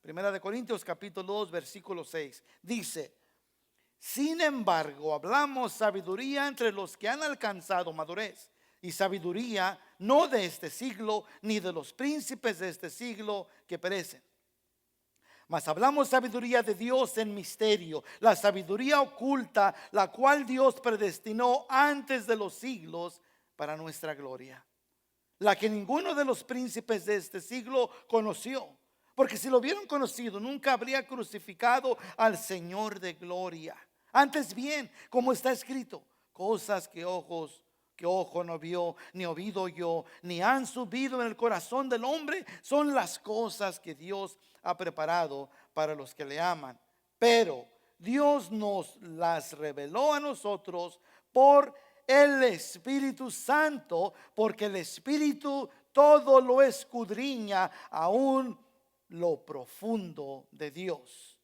Primera de Corintios capítulo 2 versículo 6. Dice: sin embargo, hablamos sabiduría entre los que han alcanzado madurez, y sabiduría no de este siglo, ni de los príncipes de este siglo que perecen. Mas hablamos sabiduría de Dios en misterio, la sabiduría oculta, la cual Dios predestinó antes de los siglos para nuestra gloria, la que ninguno de los príncipes de este siglo conoció. Porque si lo hubieran conocido, nunca habría crucificado al Señor de gloria. Antes bien, como está escrito, cosas que ojo no vio, ni oído oyó, ni han subido en el corazón del hombre, son las cosas que Dios ha preparado para los que le aman. Pero Dios nos las reveló a nosotros por el Espíritu Santo, porque el Espíritu todo lo escudriña, aún lo profundo de Dios.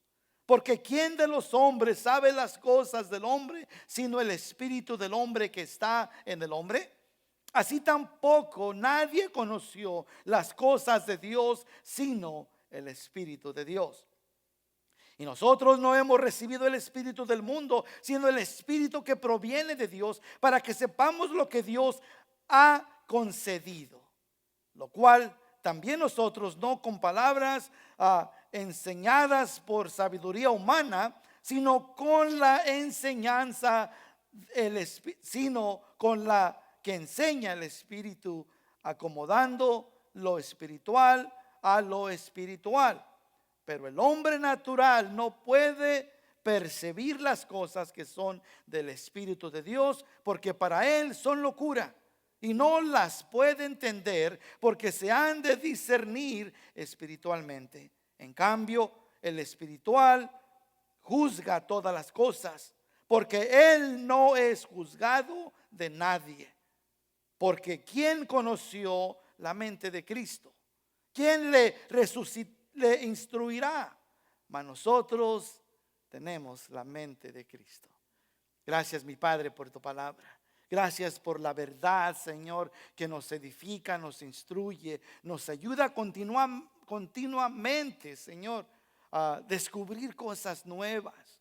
Porque ¿quién de los hombres sabe las cosas del hombre, sino el espíritu del hombre que está en el hombre? Así tampoco nadie conoció las cosas de Dios, sino el Espíritu de Dios. Y nosotros no hemos recibido el espíritu del mundo, sino el espíritu que proviene de Dios, para que sepamos lo que Dios ha concedido. Lo cual también nosotros, no con palabras enseñadas por sabiduría humana, sino con la enseñanza, sino con la que enseña el Espíritu, acomodando lo espiritual a lo espiritual. Pero el hombre natural no puede percibir las cosas que son del Espíritu de Dios, porque para él son locura, y no las puede entender, porque se han de discernir espiritualmente. En cambio, el espiritual juzga todas las cosas, porque él no es juzgado de nadie. Porque ¿quién conoció la mente de Cristo? ¿Quién le instruirá? Mas nosotros tenemos la mente de Cristo. Gracias, mi Padre, por tu palabra. Gracias por la verdad, Señor, que nos edifica, nos instruye, nos ayuda continuamente, Señor, a descubrir cosas nuevas.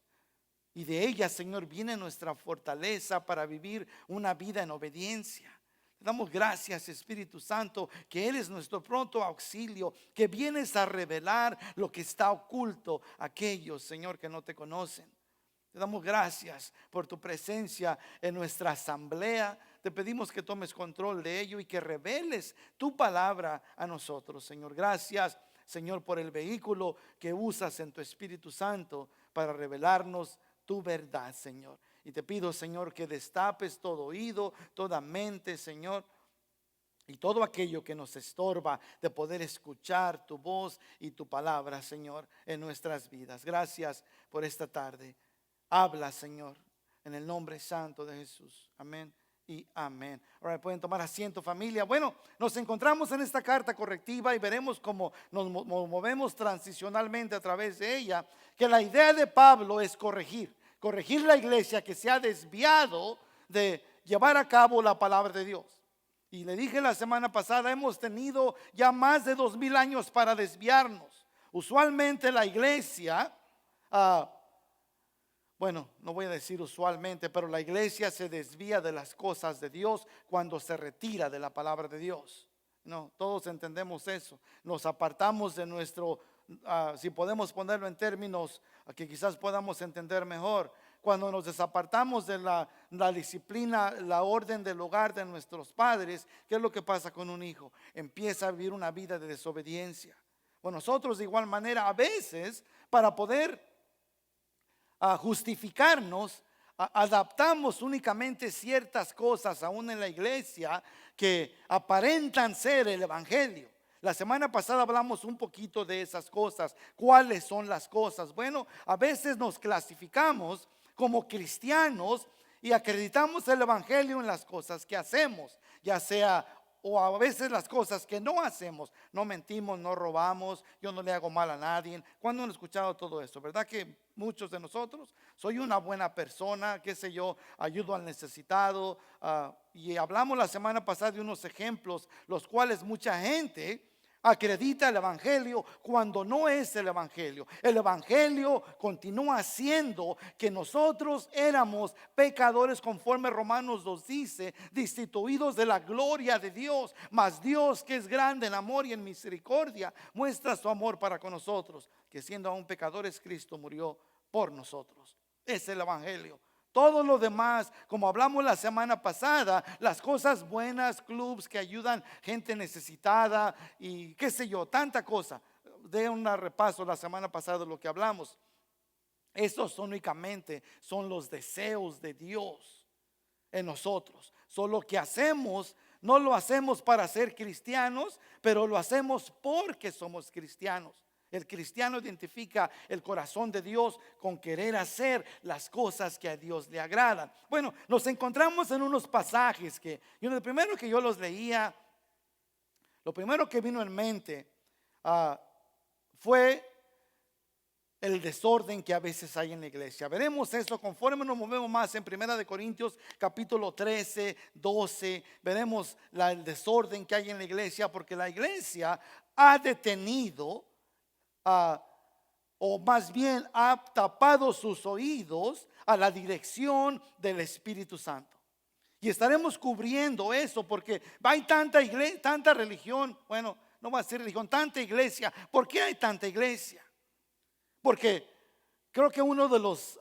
Y de ellas, Señor, viene nuestra fortaleza para vivir una vida en obediencia. Te damos gracias, Espíritu Santo, que eres nuestro pronto auxilio, que vienes a revelar lo que está oculto a aquellos, Señor, que no te conocen. Te damos gracias por tu presencia en nuestra asamblea. Te pedimos que tomes control de ello y que reveles tu palabra a nosotros, Señor. Gracias, Señor, por el vehículo que usas en tu Espíritu Santo para revelarnos tu verdad, Señor. Y te pido, Señor, que destapes todo oído, toda mente, Señor, y todo aquello que nos estorba de poder escuchar tu voz y tu palabra, Señor, en nuestras vidas. Gracias por esta tarde. Habla, Señor, en el nombre santo de Jesús. Amén y amén. Ahora pueden tomar asiento, familia. Bueno, nos encontramos en esta carta correctiva y veremos cómo nos movemos transicionalmente a través de ella. Que la idea de Pablo es corregir la iglesia que se ha desviado de llevar a cabo la palabra de Dios. Y le dije la semana pasada, hemos tenido ya más de 2000 años para desviarnos. Usualmente la iglesia, bueno, no voy a decir usualmente, pero la iglesia se desvía de las cosas de Dios cuando se retira de la palabra de Dios. No, todos entendemos eso. Nos apartamos de nuestro, si podemos ponerlo en términos que quizás podamos entender mejor, cuando nos desapartamos de la disciplina, la orden del hogar de nuestros padres, ¿qué es lo que pasa con un hijo? Empieza a vivir una vida de desobediencia. Bueno, nosotros de igual manera a veces, para poder justificarnos, adaptamos únicamente ciertas cosas aún en la iglesia que aparentan ser el evangelio. La semana pasada hablamos un poquito de esas cosas. ¿Cuáles son las cosas? Bueno, a veces nos clasificamos como cristianos y acreditamos el evangelio en las cosas que hacemos, ya sea, o a veces las cosas que no hacemos. No mentimos, no robamos, yo no le hago mal a nadie. ¿Cuándo han escuchado todo eso? ¿Verdad que muchos de nosotros? Soy una buena persona, qué sé yo, ayudo al necesitado. Y hablamos la semana pasada de unos ejemplos, los cuales mucha gente acredita el evangelio cuando no es el evangelio. El evangelio continúa siendo que nosotros éramos pecadores, conforme Romanos nos dice, destituidos de la gloria de Dios, mas Dios, que es grande en amor y en misericordia, muestra su amor para con nosotros, que siendo aún pecadores, Cristo murió por nosotros. Es el evangelio. Todo lo demás, como hablamos la semana pasada, las cosas buenas, clubs que ayudan gente necesitada y qué sé yo, tanta cosa. De un repaso la semana pasada de lo que hablamos. Estos únicamente son los deseos de Dios en nosotros. Solo que hacemos, no lo hacemos para ser cristianos, pero lo hacemos porque somos cristianos. El cristiano identifica el corazón de Dios con querer hacer las cosas que a Dios le agradan. Bueno, nos encontramos en unos pasajes que, el primero que yo los leía, lo primero que vino en mente fue el desorden que a veces hay en la iglesia. Veremos eso conforme nos movemos más en 1 Corintios capítulo 13, 12. Veremos el desorden que hay en la iglesia, porque la iglesia ha detenido o más bien ha tapado sus oídos a la dirección del Espíritu Santo. Y estaremos cubriendo eso porque hay tanta iglesia, tanta religión. Bueno, no va a ser religión, tanta iglesia. ¿Por qué hay tanta iglesia? Porque creo que uno de los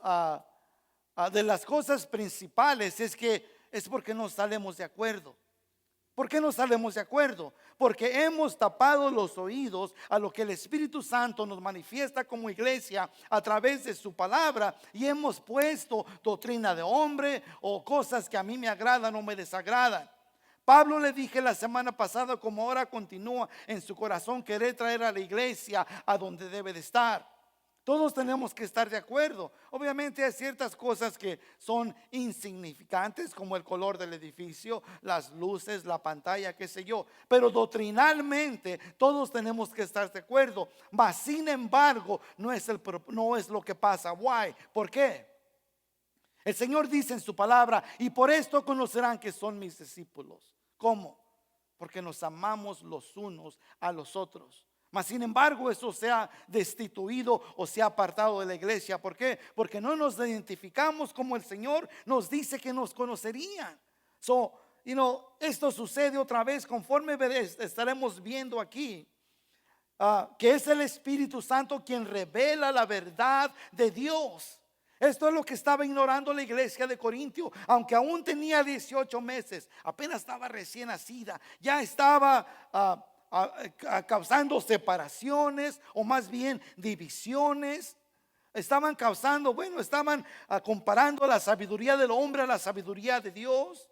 de las cosas principales es porque no salimos de acuerdo. ¿Por qué no salimos de acuerdo? Porque hemos tapado los oídos a lo que el Espíritu Santo nos manifiesta como iglesia a través de su palabra, y hemos puesto doctrina de hombre o cosas que a mí me agradan o me desagradan. Pablo, le dije la semana pasada, como ahora continúa en su corazón querer traer a la iglesia a donde debe de estar. Todos tenemos que estar de acuerdo. Obviamente hay ciertas cosas que son insignificantes, como el color del edificio, las luces, la pantalla, qué sé yo. Pero doctrinalmente todos tenemos que estar de acuerdo. Mas sin embargo no es lo que pasa. Why? ¿Por qué? El Señor dice en su palabra: y por esto conocerán que son mis discípulos. ¿Cómo? Porque nos amamos los unos a los otros. Mas sin embargo eso se ha destituido o se ha apartado de la iglesia. ¿Por qué? Porque no nos identificamos como el Señor nos dice que nos conocerían. Esto sucede otra vez conforme estaremos viendo aquí, que es el Espíritu Santo quien revela la verdad de Dios. Esto es lo que estaba ignorando la iglesia de Corintio, aunque aún tenía 18 meses, apenas estaba recién nacida, ya estaba causando separaciones, o más bien divisiones. Estaban comparando la sabiduría del hombre a la sabiduría de Dios.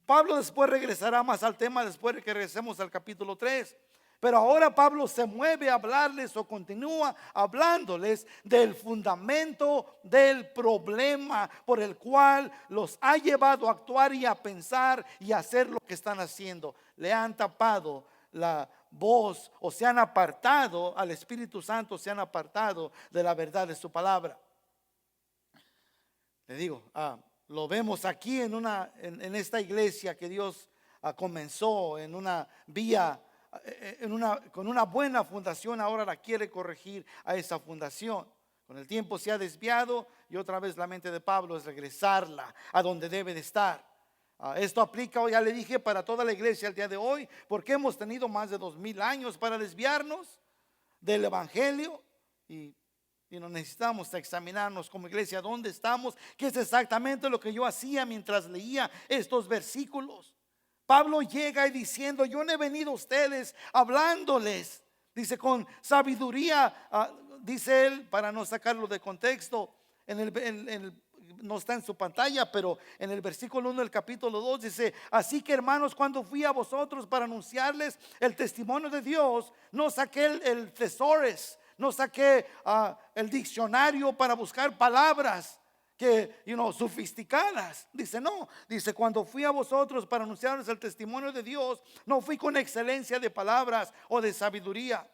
Pablo después regresará más al tema después de que regresemos al capítulo 3. Pero ahora Pablo se mueve a hablarles, o continúa hablándoles, del fundamento del problema por el cual los ha llevado a actuar y a pensar y a hacer lo que están haciendo. Le han tapado la voz, o se han apartado al Espíritu Santo, se han apartado de la verdad de su palabra. Le digo, lo vemos aquí en esta iglesia que Dios comenzó en una vía, con una buena fundación. Ahora la quiere corregir a esa fundación. Con el tiempo se ha desviado, y otra vez la mente de Pablo es regresarla a donde debe de estar. Esto aplica, ya le dije, para toda la iglesia el día de hoy, porque hemos tenido más de 2000 años para desviarnos del evangelio, y necesitamos examinarnos como iglesia dónde estamos, que es exactamente lo que yo hacía mientras leía estos versículos. Pablo llega y diciendo: yo no he venido a ustedes hablándoles, dice, con sabiduría, dice él, para no sacarlo de contexto. No está en su pantalla, pero en el versículo 1 del capítulo 2 dice: así que, hermanos, cuando fui a vosotros para anunciarles el testimonio de Dios, no saqué el thesaurus, no saqué el diccionario para buscar palabras que, sofisticadas. Dice, no, dice, cuando fui a vosotros para anunciarles el testimonio de Dios, no fui con excelencia de palabras o de sabiduría.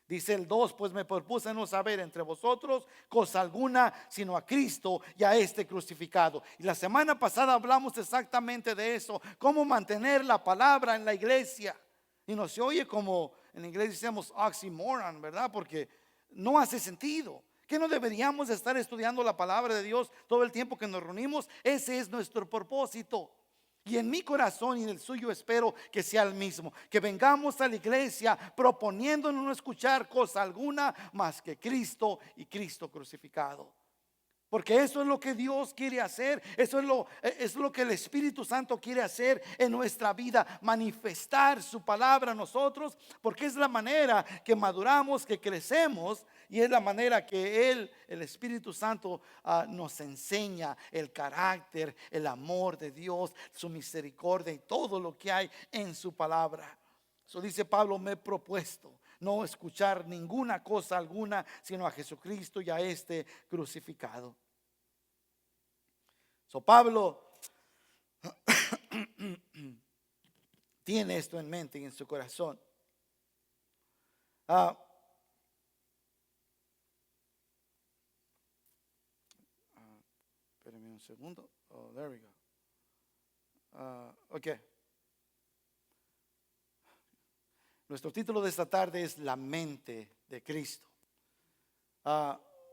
Dice el 2: pues me propuse no saber entre vosotros cosa alguna, sino a Cristo y a este crucificado. Y la semana pasada hablamos exactamente de eso, cómo mantener la palabra en la iglesia. Y no se oye como en inglés decimos oxymoron, ¿verdad? Porque no hace sentido. Que no deberíamos estar estudiando la palabra de Dios todo el tiempo que nos reunimos. Ese es nuestro propósito. Y en mi corazón y en el suyo espero que sea el mismo. Que vengamos a la iglesia proponiéndonos no escuchar cosa alguna más que Cristo y Cristo crucificado. Porque eso es lo que Dios quiere hacer. Eso es lo que el Espíritu Santo quiere hacer en nuestra vida. Manifestar su palabra a nosotros. Porque es la manera que maduramos, que crecemos. Y es la manera que el Espíritu Santo nos enseña el carácter, el amor de Dios, su misericordia y todo lo que hay en su palabra. Eso dice Pablo, me he propuesto no escuchar ninguna cosa alguna, sino a Jesucristo y a este crucificado. So Pablo tiene esto en mente y en su corazón. Espérenme un segundo. Oh, there we go. Ok. Nuestro título de esta tarde es La mente de Cristo.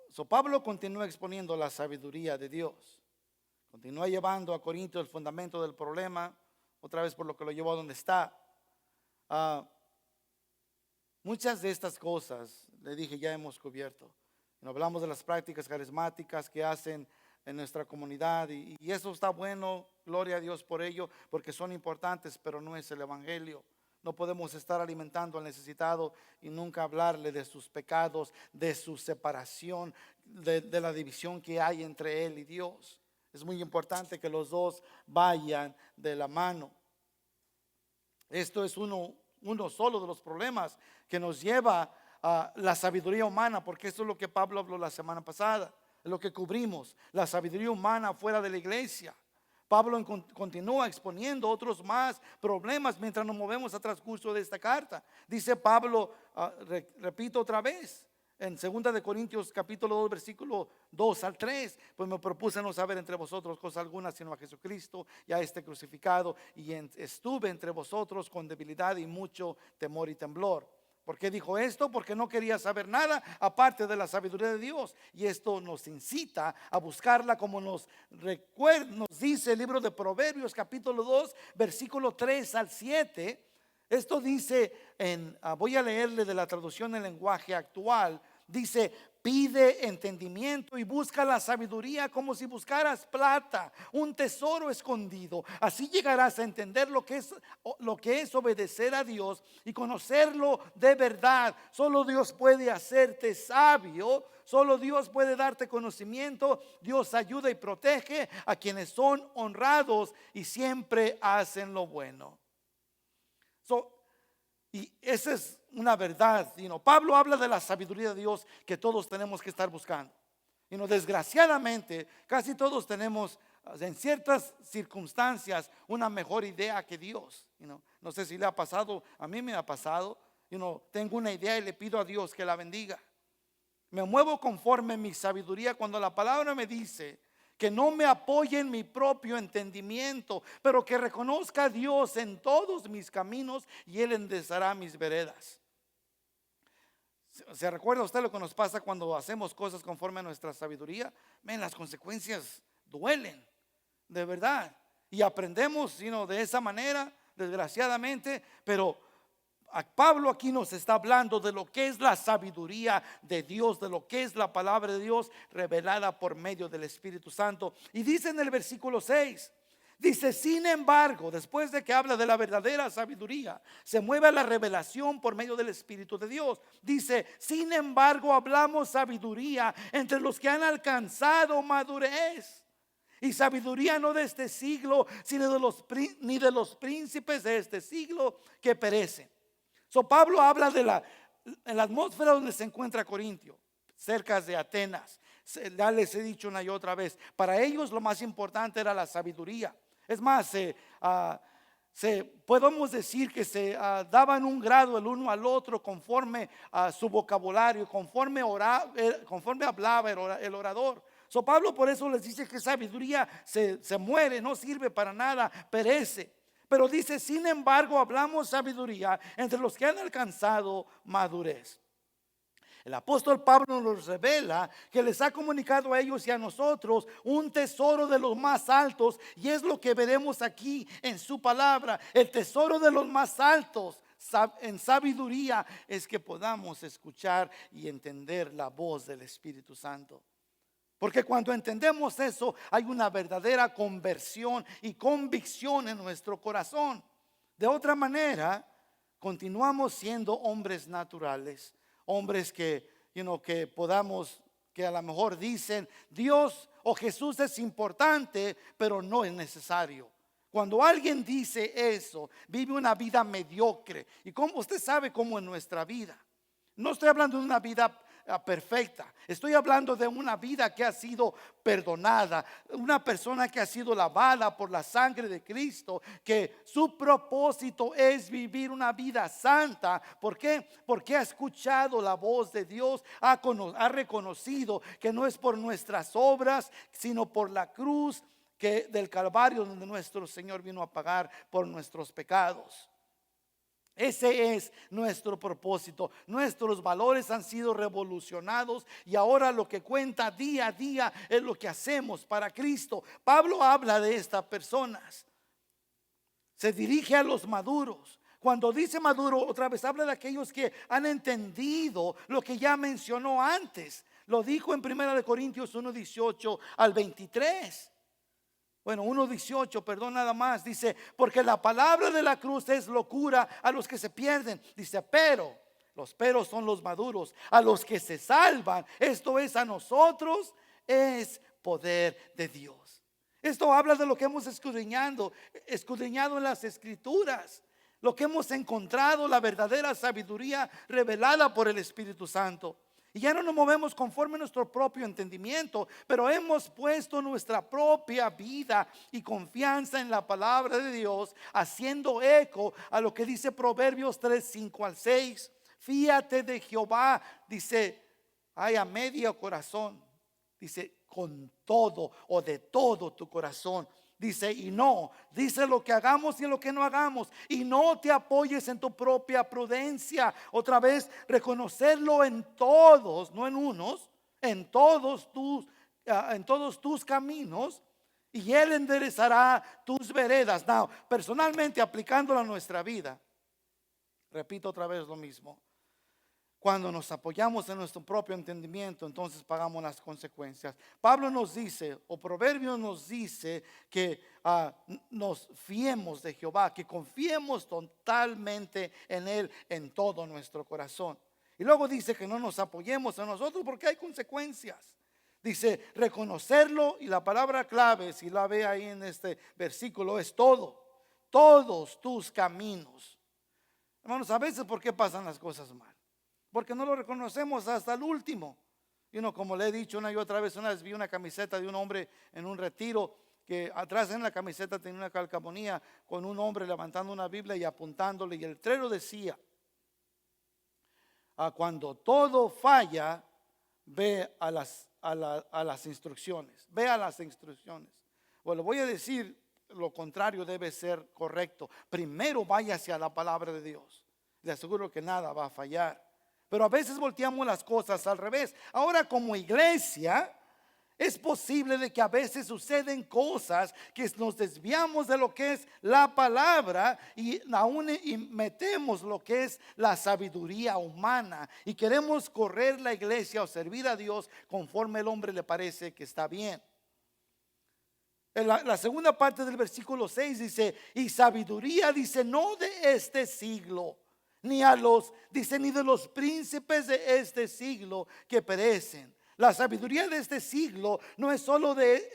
So Pablo continúa exponiendo la sabiduría de Dios. Continúa llevando a Corintios el fundamento del problema, otra vez por lo que lo llevó a donde está. Muchas de estas cosas, le dije, ya hemos cubierto. Hablamos de las prácticas carismáticas que hacen en nuestra comunidad y eso está bueno, gloria a Dios por ello, porque son importantes, pero no es el evangelio. No podemos estar alimentando al necesitado y nunca hablarle de sus pecados, de su separación, de la división que hay entre él y Dios. Es muy importante que los dos vayan de la mano. Esto es uno solo de los problemas que nos lleva a la sabiduría humana, porque eso es lo que Pablo habló la semana pasada, es lo que cubrimos, la sabiduría humana fuera de la iglesia. Pablo continúa exponiendo otros más problemas mientras nos movemos a transcurso de esta carta. Dice Pablo, repito otra vez, en 2 de Corintios capítulo 2 versículo 2 al 3, pues me propuse no saber entre vosotros cosa alguna sino a Jesucristo y a este crucificado, y estuve entre vosotros con debilidad y mucho temor y temblor. ¿Por qué dijo esto? Porque no quería saber nada aparte de la sabiduría de Dios. Y esto nos incita a buscarla, como nos dice el libro de Proverbios capítulo 2 versículo 3 al 7. Esto dice voy a leerle de la traducción en lenguaje actual. Dice, pide entendimiento y busca la sabiduría como si buscaras plata, un tesoro escondido. Así llegarás a entender lo que es obedecer a Dios y conocerlo de verdad. Solo Dios puede hacerte sabio. Solo Dios puede darte conocimiento. Dios ayuda y protege a quienes son honrados y siempre hacen lo bueno. Y esa es una verdad. Pablo habla de la sabiduría de Dios que todos tenemos que estar buscando. Desgraciadamente, casi todos tenemos en ciertas circunstancias una mejor idea que Dios. No sé si le ha pasado, a mí me ha pasado. Tengo una idea y le pido a Dios que la bendiga. Me muevo conforme mi sabiduría cuando la palabra me dice que no me apoye en mi propio entendimiento, pero que reconozca a Dios en todos mis caminos y Él enderezará mis veredas. ¿Se recuerda usted lo que nos pasa cuando hacemos cosas conforme a nuestra sabiduría? Las consecuencias duelen, de verdad. Y aprendemos de esa manera, desgraciadamente, pero Pablo aquí nos está hablando de lo que es la sabiduría de Dios, de lo que es la palabra de Dios revelada por medio del Espíritu Santo. Y dice en el versículo 6, dice, sin embargo, después de que habla de la verdadera sabiduría, se mueve a la revelación por medio del Espíritu de Dios. Dice, sin embargo, hablamos sabiduría entre los que han alcanzado madurez. Y sabiduría no de este siglo, sino ni de los príncipes de este siglo que perecen. Pablo habla en la atmósfera donde se encuentra Corintio, cerca de Atenas. Ya les he dicho una y otra vez, para ellos lo más importante era la sabiduría. Es más, podemos decir que se daban un grado el uno al otro conforme a su vocabulario, conforme hablaba el orador. Pablo por eso les dice que sabiduría se muere, no sirve para nada, perece. Pero dice, sin embargo, hablamos sabiduría entre los que han alcanzado madurez. El apóstol Pablo nos revela que les ha comunicado a ellos y a nosotros un tesoro de los más altos, y es lo que veremos aquí en su palabra. El tesoro de los más altos en sabiduría es que podamos escuchar y entender la voz del Espíritu Santo. Porque cuando entendemos eso, hay una verdadera conversión y convicción en nuestro corazón. De otra manera, continuamos siendo hombres naturales, hombres que podamos, que a lo mejor dicen Dios o Jesús es importante, pero no es necesario. Cuando alguien dice eso, vive una vida mediocre. Y como usted sabe cómo en nuestra vida, no estoy hablando de una vida perfecta, estoy hablando de una vida que ha sido perdonada, una persona que ha sido lavada por la sangre de Cristo, que su propósito es vivir una vida santa. ¿Por qué? Porque ha escuchado la voz de Dios, ha reconocido que no es por nuestras obras, sino por la cruz del Calvario, donde nuestro Señor vino a pagar por nuestros pecados. Ese es nuestro propósito. Nuestros valores han sido revolucionados y ahora lo que cuenta día a día es lo que hacemos para Cristo. Pablo habla de estas personas. Se dirige a los maduros. Cuando dice maduro, otra vez habla de aquellos que han entendido lo que ya mencionó antes. Lo dijo en 1 Corintios 1:18 al 23. Bueno, 1:18, perdón, nada más. Dice, porque la palabra de la cruz es locura a los que se pierden. Dice, pero, los peros son los maduros. A los que se salvan, esto es a nosotros, es poder de Dios. Esto habla de lo que hemos escudriñado en las Escrituras. Lo que hemos encontrado, la verdadera sabiduría revelada por el Espíritu Santo. Y ya no nos movemos conforme a nuestro propio entendimiento, pero hemos puesto nuestra propia vida y confianza en la palabra de Dios, haciendo eco a lo que dice Proverbios 3:5 al 6. Fíate de Jehová, dice, hay a medio corazón, dice, con todo o de todo tu corazón. Dice, y no, dice lo que hagamos y lo que no hagamos. Y no te apoyes en tu propia prudencia. Otra vez, reconocerlo en todos, no en unos, en todos tus caminos. Y Él enderezará tus veredas. Now, personalmente aplicándolo a nuestra vida, repito otra vez lo mismo. Cuando nos apoyamos en nuestro propio entendimiento, entonces pagamos las consecuencias. Pablo nos dice, o Proverbios nos dice, que nos fiemos de Jehová, que confiemos totalmente en Él en todo nuestro corazón. Y luego dice que no nos apoyemos en nosotros porque hay consecuencias. Dice reconocerlo, y la palabra clave, si la ve ahí en este versículo, es todo. Todos tus caminos. Hermanos, a veces, ¿por qué pasan las cosas mal? Porque no lo reconocemos hasta el último. Como le he dicho una y otra vez vi una camiseta de un hombre en un retiro, que atrás en la camiseta tenía una calcamonía con un hombre levantando una Biblia y apuntándole, y el letrero decía, cuando todo falla, ve a las instrucciones. Ve a las instrucciones. Bueno, voy a decir lo contrario, debe ser correcto. Primero vaya hacia la palabra de Dios. Le aseguro que nada va a fallar. Pero a veces volteamos las cosas al revés. Ahora, como iglesia, es posible de que a veces suceden cosas que nos desviamos de lo que es la palabra y aún metemos lo que es la sabiduría humana y queremos correr la iglesia o servir a Dios conforme el hombre le parece que está bien. La segunda parte del versículo 6 dice, y sabiduría, dice, no de este siglo, ni de los príncipes de este siglo que perecen. La sabiduría de este siglo no es solo de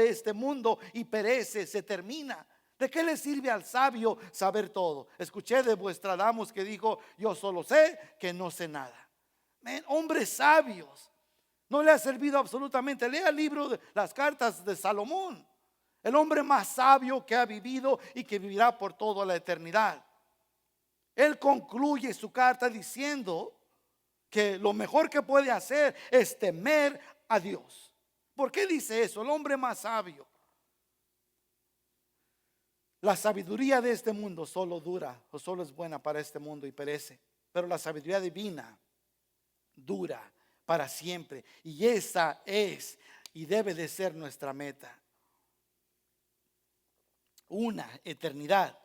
este mundo y perece, se termina. ¿De qué le sirve al sabio saber todo? Escuché de Nostradamus que dijo, yo solo sé que no sé nada. Hombres sabios, no le ha servido absolutamente. Lea el libro de las cartas de Salomón, el hombre más sabio que ha vivido y que vivirá por toda la eternidad. Él concluye su carta diciendo que lo mejor que puede hacer es temer a Dios. ¿Por qué dice eso? El hombre más sabio. La sabiduría de este mundo solo dura o solo es buena para este mundo y perece. Pero la sabiduría divina dura para siempre. Y esa es y debe de ser nuestra meta. Una eternidad.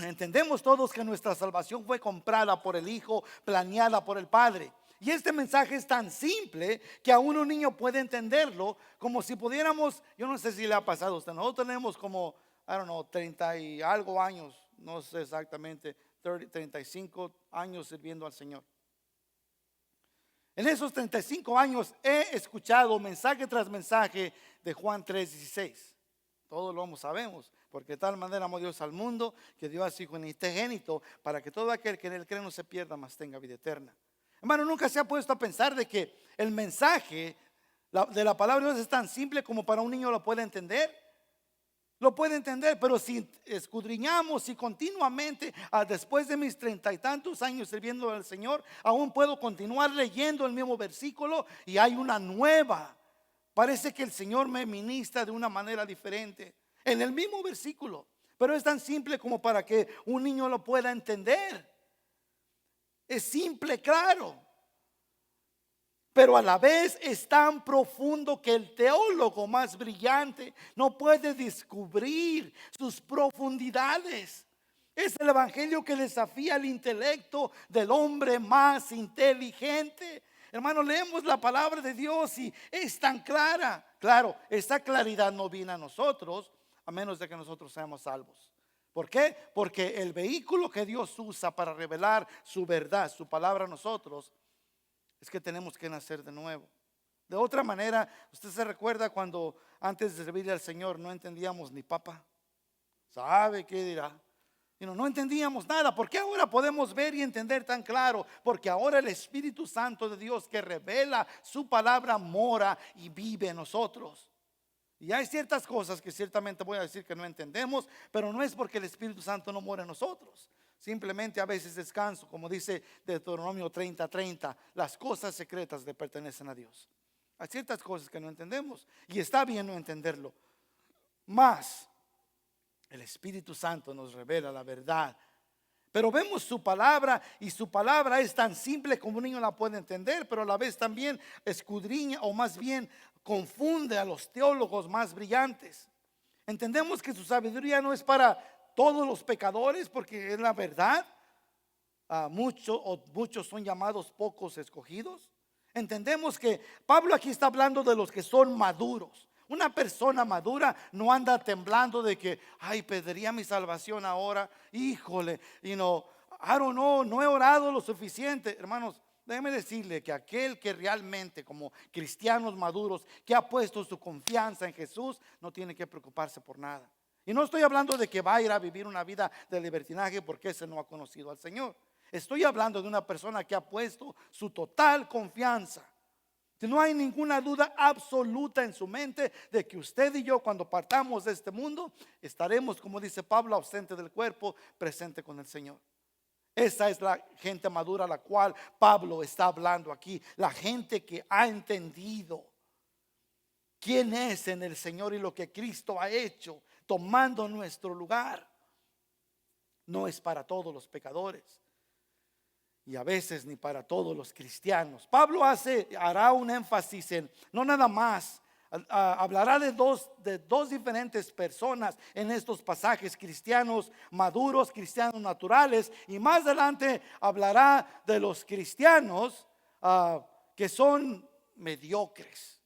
Entendemos todos que nuestra salvación fue comprada por el Hijo, planeada por el Padre. Y este mensaje es tan simple que aún un niño puede entenderlo, como si pudiéramos, yo no sé si le ha pasado a usted, nosotros tenemos como, I don't know, 30 y algo años, no sé exactamente, 35 años sirviendo al Señor. En esos 35 años he escuchado mensaje tras mensaje de Juan 3:16. Todos lo sabemos, porque de tal manera amó Dios al mundo que dio a su Hijo unigénito para que todo aquel que en él cree no se pierda, mas tenga vida eterna. Hermano, nunca se ha puesto a pensar de que el mensaje de la palabra de Dios es tan simple como para un niño lo puede entender. Lo puede entender, pero si escudriñamos y continuamente, después de mis 30 y tantos años sirviendo al Señor, aún puedo continuar leyendo el mismo versículo y hay una nueva. Parece que el Señor me ministra de una manera diferente en el mismo versículo, pero es tan simple como para que un niño lo pueda entender. Es simple, claro, pero a la vez es tan profundo que el teólogo más brillante no puede descubrir sus profundidades. Es el evangelio que desafía el intelecto del hombre más inteligente. Hermano, leemos la palabra de Dios y es tan clara. Claro, esa claridad no viene a nosotros a menos de que nosotros seamos salvos. ¿Por qué? Porque el vehículo que Dios usa para revelar su verdad, su palabra a nosotros, es que tenemos que nacer de nuevo. De otra manera, usted se recuerda cuando antes de servirle al Señor no entendíamos ni papa. ¿Sabe qué dirá? No entendíamos nada. ¿Por qué ahora podemos ver y entender tan claro? Porque ahora el Espíritu Santo de Dios que revela su palabra mora y vive en nosotros. Y hay ciertas cosas que ciertamente voy a decir que no entendemos, pero no es porque el Espíritu Santo no mora en nosotros. Simplemente a veces descanso, como dice Deuteronomio 30:30, las cosas secretas le pertenecen a Dios. Hay ciertas cosas que no entendemos y está bien no entenderlo. Más el Espíritu Santo nos revela la verdad. Pero vemos su palabra y su palabra es tan simple como un niño la puede entender, pero a la vez también escudriña o más bien confunde a los teólogos más brillantes. Entendemos que su sabiduría no es para todos los pecadores, porque es la verdad. Muchos son llamados, pocos escogidos. Entendemos que Pablo aquí está hablando de los que son maduros. Una persona madura no anda temblando de que, ay, perdería mi salvación ahora. Híjole, I don't know, no he orado lo suficiente. Hermanos, déjeme decirle que aquel que realmente como cristianos maduros, que ha puesto su confianza en Jesús, no tiene que preocuparse por nada. Y no estoy hablando de que va a ir a vivir una vida de libertinaje porque ese no ha conocido al Señor. Estoy hablando de una persona que ha puesto su total confianza. No hay ninguna duda absoluta en su mente de que usted y yo, cuando partamos de este mundo, estaremos, como dice Pablo, ausente del cuerpo, presente con el Señor. Esa es la gente madura a la cual Pablo está hablando aquí. La gente que ha entendido quién es en el Señor y lo que Cristo ha hecho, tomando nuestro lugar. No es para todos los pecadores. Y a veces ni para todos los cristianos. Pablo hará un énfasis en, no nada más, hablará de dos diferentes personas en estos pasajes: cristianos maduros, cristianos naturales, y más adelante hablará de los cristianos que son mediocres,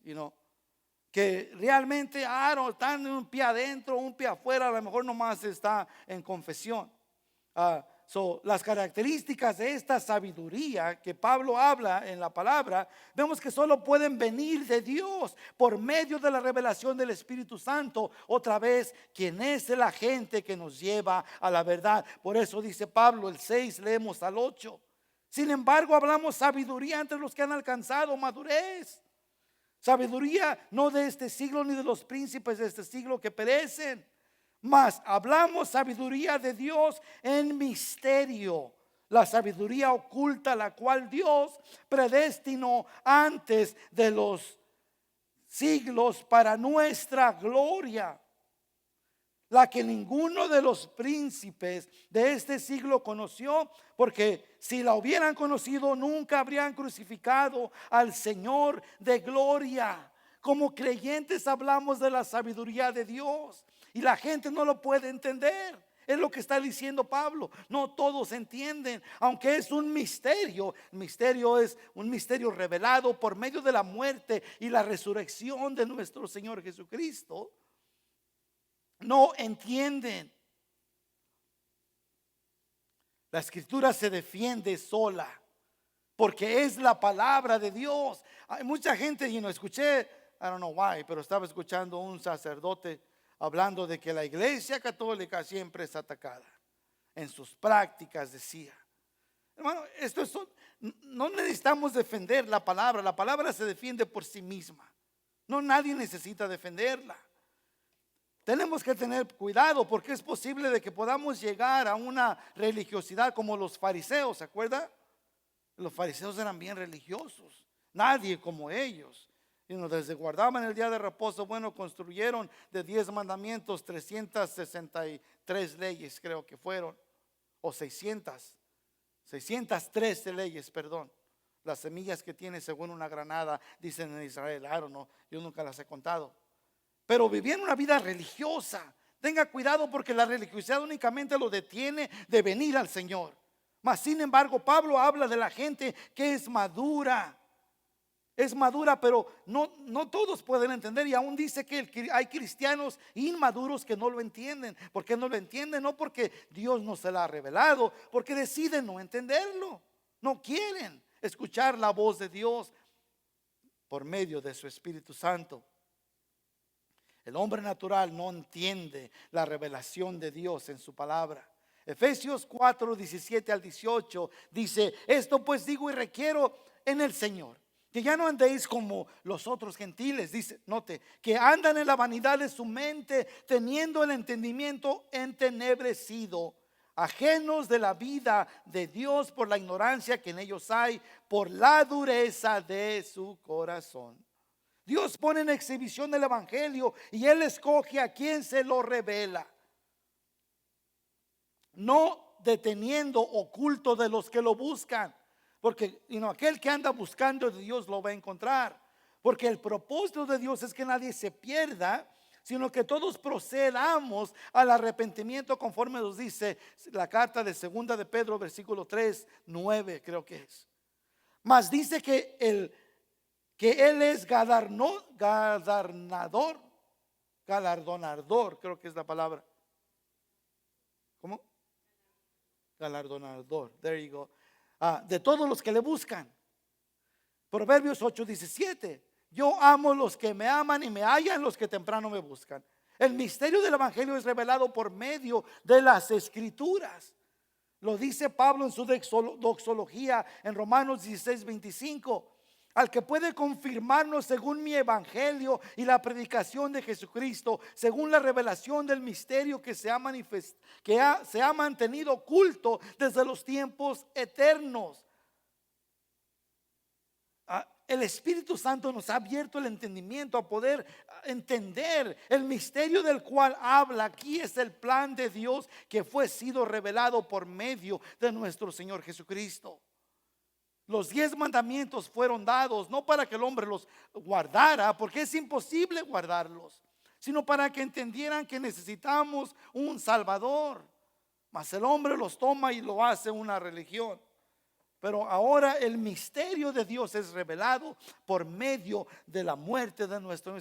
que realmente están un pie adentro, un pie afuera, a lo mejor nomás está en confesión. Las características de esta sabiduría que Pablo habla en la palabra, vemos que solo pueden venir de Dios por medio de la revelación del Espíritu Santo. Otra vez, quien es el agente que nos lleva a la verdad. Por eso dice Pablo, el 6, leemos al 8. Sin embargo, hablamos sabiduría entre los que han alcanzado madurez. Sabiduría no de este siglo ni de los príncipes de este siglo que perecen. Mas hablamos sabiduría de Dios en misterio, la sabiduría oculta, la cual Dios predestinó antes de los siglos para nuestra gloria. la que ninguno de los príncipes de este siglo conoció, porque si la hubieran conocido nunca habrían crucificado al Señor de gloria. Como creyentes hablamos de la sabiduría de Dios y la gente no lo puede entender. Es lo que está diciendo Pablo. No todos entienden, aunque es un misterio. El misterio es un misterio revelado por medio de la muerte y la resurrección de nuestro Señor Jesucristo. No entienden. La escritura se defiende sola porque es la palabra de Dios. Hay mucha gente, y no escuché, I don't know why, pero estaba escuchando un sacerdote hablando de que la iglesia católica siempre es atacada en sus prácticas, decía. Hermano, no necesitamos defender la palabra se defiende por sí misma. No, nadie necesita defenderla. Tenemos que tener cuidado porque es posible de que podamos llegar a una religiosidad como los fariseos, ¿se acuerda? Los fariseos eran bien religiosos, nadie como ellos. Y desde guardaban el día de reposo, bueno, construyeron de 10 mandamientos 363 leyes, creo que fueron, o 613 leyes, perdón. Las semillas que tiene según una granada, dicen en Israel, I don't know, yo nunca las he contado. Pero vivían una vida religiosa. Tenga cuidado porque la religiosidad únicamente lo detiene de venir al Señor. Mas sin embargo, Pablo habla de la gente que es madura. Es madura, pero no todos pueden entender. Y aún dice que hay cristianos inmaduros que no lo entienden. ¿Por qué no lo entienden? No porque Dios no se la ha revelado, porque deciden no entenderlo. No quieren escuchar la voz de Dios por medio de su Espíritu Santo. El hombre natural no entiende la revelación de Dios en su palabra. Efesios 4, 17 al 18 dice: esto pues digo y requiero en el Señor, que ya no andéis como los otros gentiles. Dice, note, que andan en la vanidad de su mente, teniendo el entendimiento entenebrecido, ajenos de la vida de Dios por la ignorancia que en ellos hay, por la dureza de su corazón. Dios pone en exhibición el evangelio y Él escoge a quien se lo revela, no deteniendo oculto de los que lo buscan, porque aquel que anda buscando de Dios lo va a encontrar, porque el propósito de Dios es que nadie se pierda, sino que todos procedamos al arrepentimiento, conforme nos dice la carta de segunda de Pedro, versículo 3, 9 creo que es. Mas dice que Él es galardonador, creo que es la palabra. ¿Cómo? Galardonador, there you go. De todos los que le buscan. Proverbios 8:17. Yo amo los que me aman y me hallan los que temprano me buscan. El misterio del evangelio es revelado por medio de las escrituras. Lo dice Pablo en su doxología en Romanos 16:25. Al que puede confirmarnos según mi evangelio y la predicación de Jesucristo, según la revelación del misterio que se ha mantenido oculto desde los tiempos eternos. El Espíritu Santo nos ha abierto el entendimiento a poder entender el misterio del cual habla. Aquí es el plan de Dios que fue sido revelado por medio de nuestro Señor Jesucristo. Los 10 mandamientos fueron dados no para que el hombre los guardara, porque es imposible guardarlos, sino para que entendieran que necesitamos un Salvador. Mas el hombre los toma y lo hace una religión. Pero ahora el misterio de Dios es revelado por medio de la muerte de nuestro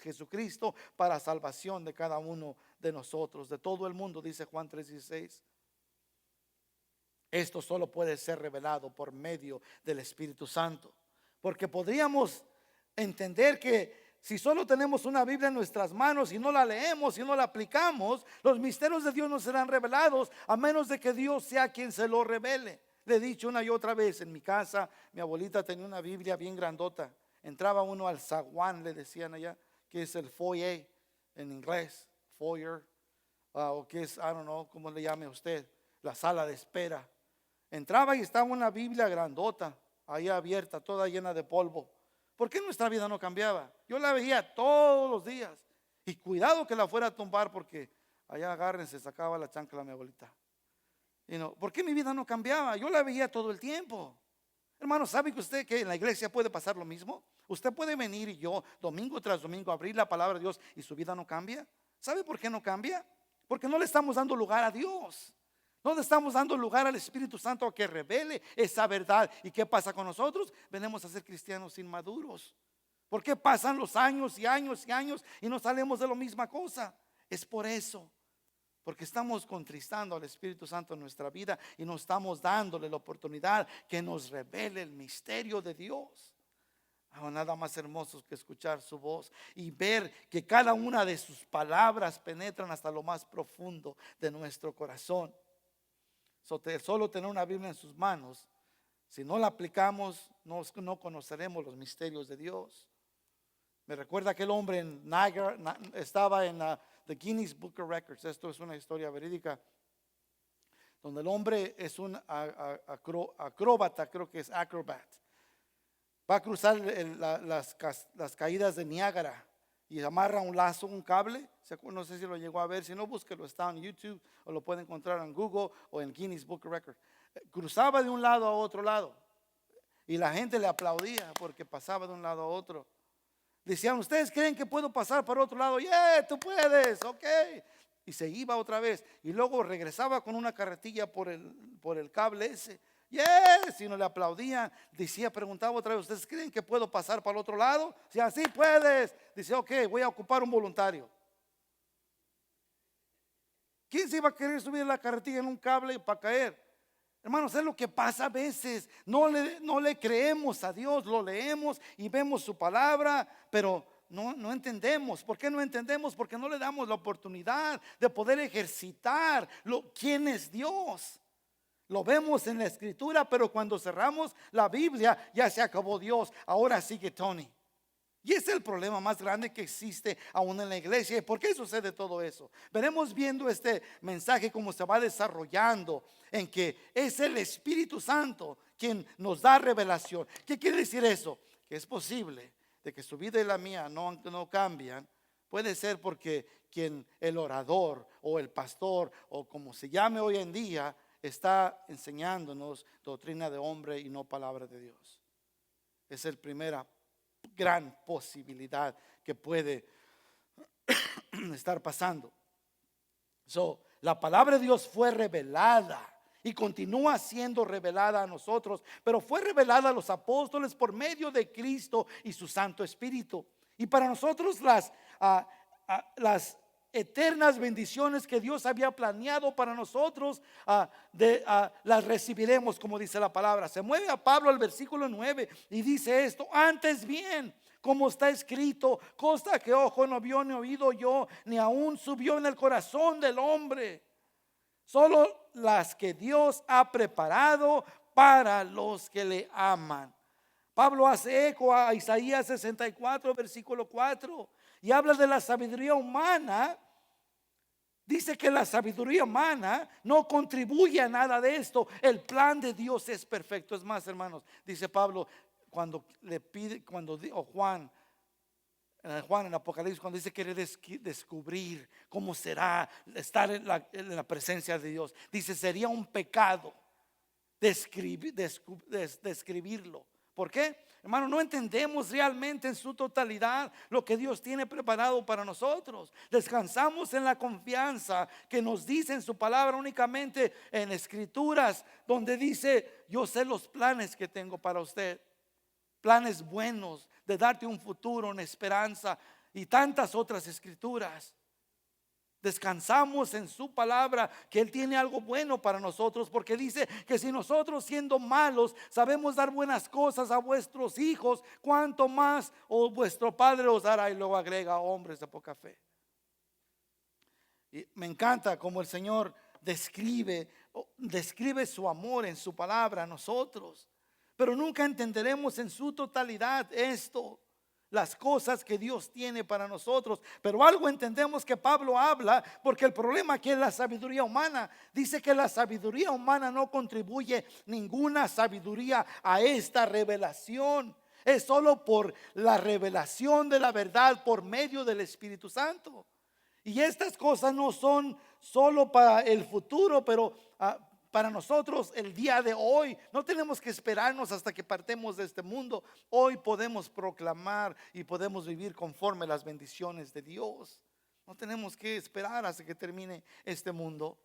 Jesucristo para salvación de cada uno de nosotros, de todo el mundo, dice Juan 3:16. Esto solo puede ser revelado por medio del Espíritu Santo, porque podríamos entender que si solo tenemos una Biblia en nuestras manos y no la leemos y no la aplicamos, los misterios de Dios no serán revelados a menos de que Dios sea quien se lo revele. Le he dicho una y otra vez, en mi casa mi abuelita tenía una Biblia bien grandota. Entraba uno al zaguán, le decían allá, que es el foyer en inglés, foyer, o que es, I don't know, ¿cómo le llame usted? La sala de espera. Entraba y estaba una Biblia grandota, ahí abierta, toda llena de polvo. ¿Por qué nuestra vida no cambiaba? Yo la veía todos los días. Y cuidado que la fuera a tumbar, porque allá agárrense, sacaba la chancla mi abuelita. ¿Por qué mi vida no cambiaba? Yo la veía todo el tiempo. Hermano, ¿sabe que usted que en la iglesia puede pasar lo mismo? Usted puede venir y yo domingo tras domingo abrir la palabra de Dios y su vida no cambia. ¿Sabe por qué no cambia? Porque no le estamos dando lugar a Dios. No le estamos dando lugar al Espíritu Santo a que revele esa verdad. ¿Y qué pasa con nosotros? Venimos a ser cristianos inmaduros. ¿Por qué pasan los años y años y años y no salimos de la misma cosa? Es por eso. Porque estamos contristando al Espíritu Santo en nuestra vida y no estamos dándole la oportunidad que nos revele el misterio de Dios. Nada más hermoso que escuchar su voz y ver que cada una de sus palabras penetran hasta lo más profundo de nuestro corazón. Solo tener una Biblia en sus manos, si no la aplicamos, no conoceremos los misterios de Dios. Me recuerda aquel hombre en Niagara, estaba en The Guinness Book of Records. Esto es una historia verídica, donde el hombre es un acróbata, creo que es acrobat. Va a cruzar las caídas de Niágara y amarra un lazo, un cable. No sé si lo llegó a ver, si no, búsquelo, está en YouTube o lo puede encontrar en Google o en Guinness Book of Records. Cruzaba de un lado a otro lado y la gente le aplaudía porque pasaba de un lado a otro. Decían, ¿ustedes creen que puedo pasar para otro lado? Yeah, tú puedes, ok. Y se iba otra vez. Y luego regresaba con una carretilla por el cable ese. Yeah, si no le aplaudían. Preguntaba otra vez, ¿ustedes creen que puedo pasar para el otro lado? Decía, sí puedes. Dice, ok, voy a ocupar un voluntario. ¿Quién se iba a querer subir la carretilla en un cable para caer? Hermanos, es lo que pasa a veces. No le creemos a Dios, lo leemos y vemos su palabra, pero no entendemos. ¿Por qué no entendemos? Porque no le damos la oportunidad de poder ejercitar quién es Dios. Lo vemos en la escritura, pero cuando cerramos la Biblia ya se acabó Dios. Ahora sigue Tony. Y ese es el problema más grande que existe aún en la iglesia. ¿Por qué sucede todo eso? Veremos viendo este mensaje cómo se va desarrollando, en que es el Espíritu Santo quien nos da revelación. ¿Qué quiere decir eso? Que es posible de que su vida y la mía no cambian. Puede ser porque el orador o el pastor o como se llame hoy en día está enseñándonos doctrina de hombre y no palabra de Dios. Es el primera gran posibilidad que puede estar pasando. La palabra de Dios fue revelada y continúa siendo revelada a nosotros, pero fue revelada a los apóstoles por medio de Cristo y su Santo Espíritu. Y para nosotros las eternas bendiciones que Dios había planeado para nosotros, las recibiremos, como dice la palabra. Se mueve a Pablo al versículo 9 y dice esto: antes bien, como está escrito, cosa que ojo no vio, ni oído yo, ni aún subió en el corazón del hombre, solo las que Dios ha preparado para los que le aman. Pablo hace eco a Isaías 64 versículo 4 y habla de la sabiduría humana. Dice que la sabiduría humana no contribuye a nada de esto. El plan de Dios es perfecto. Es más, hermanos, dice Pablo cuando le pide, Juan en Apocalipsis, cuando dice quiere descubrir cómo será estar en la presencia de Dios, dice sería un pecado describirlo. ¿Por qué? Hermano, no entendemos realmente en su totalidad lo que Dios tiene preparado para nosotros. Descansamos en la confianza que nos dice en su palabra, únicamente en escrituras, donde dice: yo sé los planes que tengo para usted, planes buenos, de darte un futuro, una esperanza, y tantas otras escrituras. Descansamos en su palabra, que Él tiene algo bueno para nosotros, porque dice que si nosotros, siendo malos, sabemos dar buenas cosas a vuestros hijos, cuánto más vuestro Padre os dará. Y luego agrega: hombres de poca fe. Y me encanta cómo el Señor describe su amor en su palabra a nosotros, pero nunca entenderemos en su totalidad esto, las cosas que Dios tiene para nosotros. Pero algo entendemos que Pablo habla, porque el problema aquí es la sabiduría humana. Dice que la sabiduría humana no contribuye ninguna sabiduría a esta revelación. Es solo por la revelación de la verdad por medio del Espíritu Santo. Y estas cosas no son solo para el futuro, pero para nosotros el día de hoy. No tenemos que esperarnos hasta que partemos de este mundo. Hoy podemos proclamar y podemos vivir conforme las bendiciones de Dios. No tenemos que esperar hasta que termine este mundo.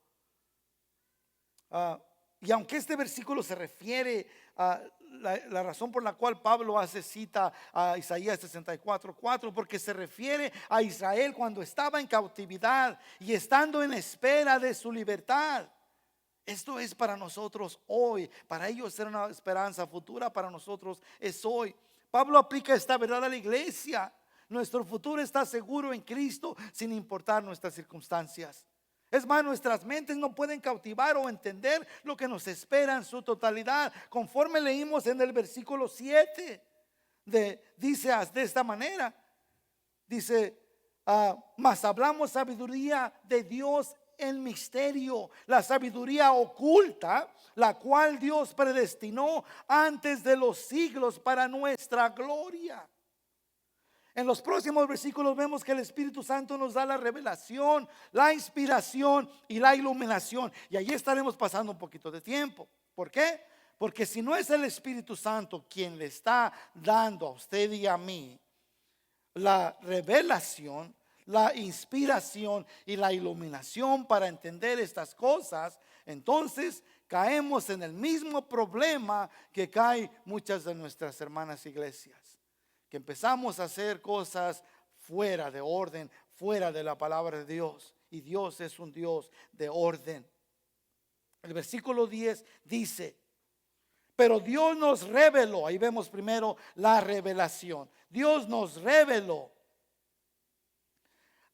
Y aunque este versículo se refiere a la razón por la cual Pablo hace cita a Isaías 64:4, porque se refiere a Israel cuando estaba en cautividad y estando en espera de su libertad. Esto es para nosotros hoy. Para ellos era una esperanza futura, para nosotros es hoy. Pablo aplica esta verdad a la iglesia. Nuestro futuro está seguro en Cristo, sin importar nuestras circunstancias. Es más, nuestras mentes no pueden cautivar o entender lo que nos espera en su totalidad. Conforme leímos en el versículo 7, dice de esta manera, dice, mas hablamos sabiduría de Dios en misterio, la sabiduría oculta, la cual Dios predestinó antes de los siglos para nuestra gloria. En los próximos versículos vemos que el Espíritu Santo nos da la revelación, la inspiración y la iluminación. Y allí estaremos pasando un poquito de tiempo. ¿Por qué? Porque si no es el Espíritu Santo quien le está dando a usted y a mí la revelación, la inspiración y la iluminación para entender estas cosas, entonces caemos en el mismo problema que caen muchas de nuestras hermanas iglesias. Que empezamos a hacer cosas fuera de orden, fuera de la palabra de Dios. Y Dios es un Dios de orden. El versículo 10 dice, pero Dios nos reveló. Ahí vemos primero la revelación. Dios nos reveló